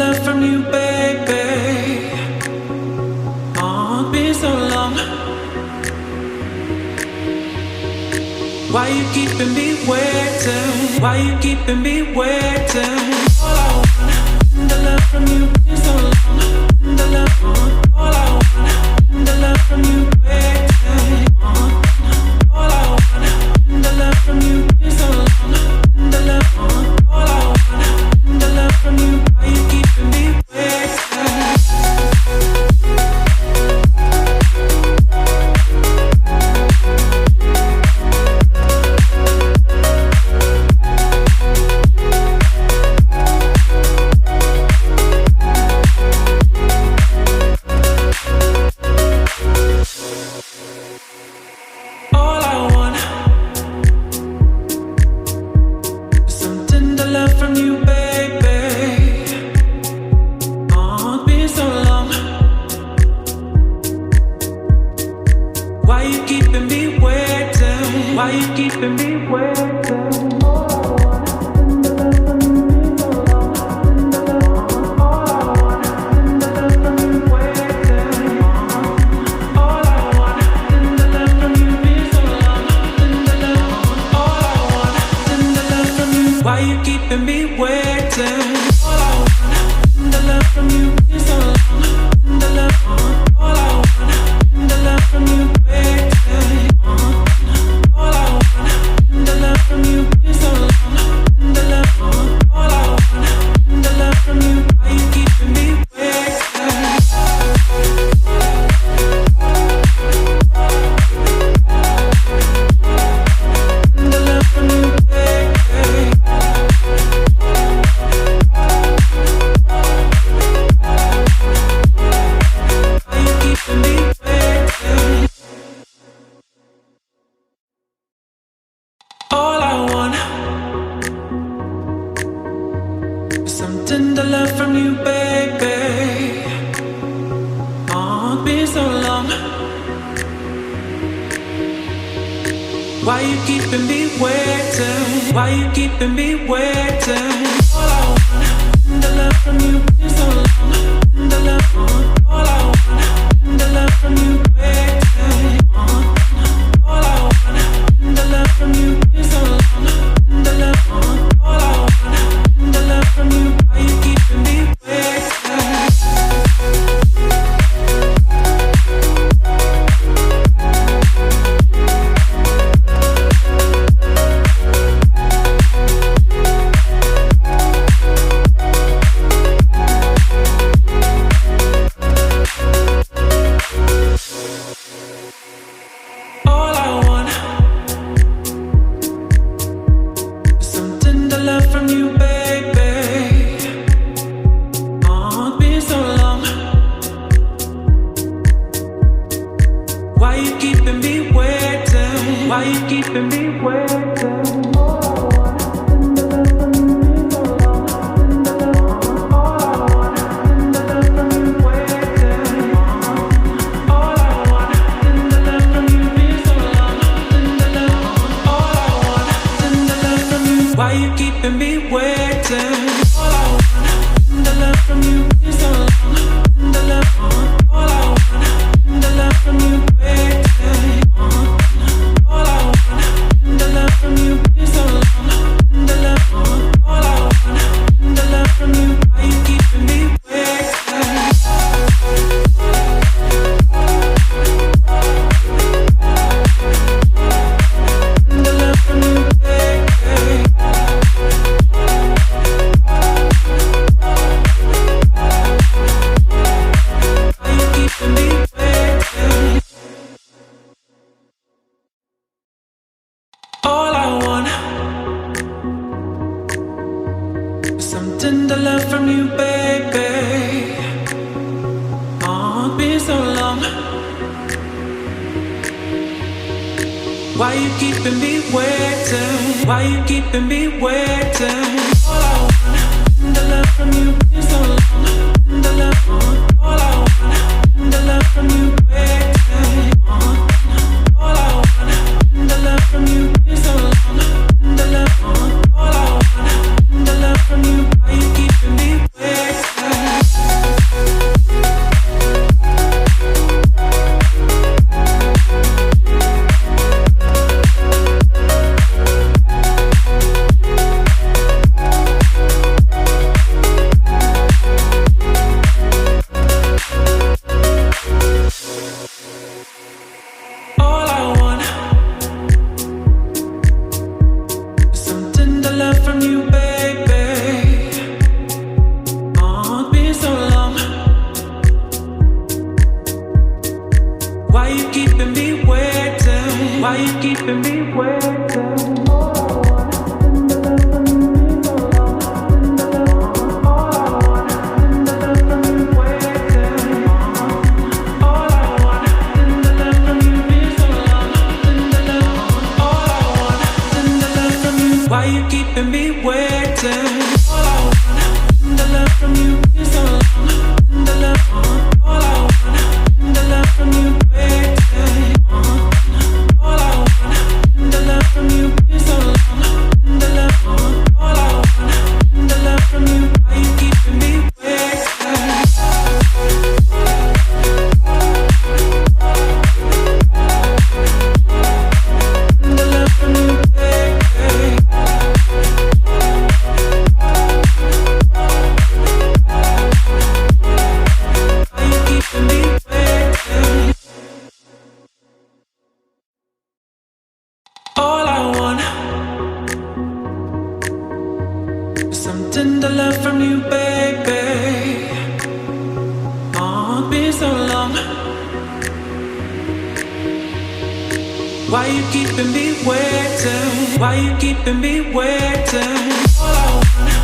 love from you, baby. Oh, it's been so long. Why you keeping me waiting? Why you keeping me waiting? All I want, the love from you, been so long. The love, all I want, the love from you, waiting. All I want, the love from you, been so long. The love, all I want, the love from you. Why you keeping me waiting? Why you keeping me waiting? you keeping me waiting? All I want, the love from you is so long. The love, all I want, the love from you waiting. All I want, the love from you is so long. The love, all I want, the love from you. Why you keeping me waiting? All I want is some tender love from you, baby. Oh, been so long. Why you keeping me waiting? Why you keeping me waiting? All I want.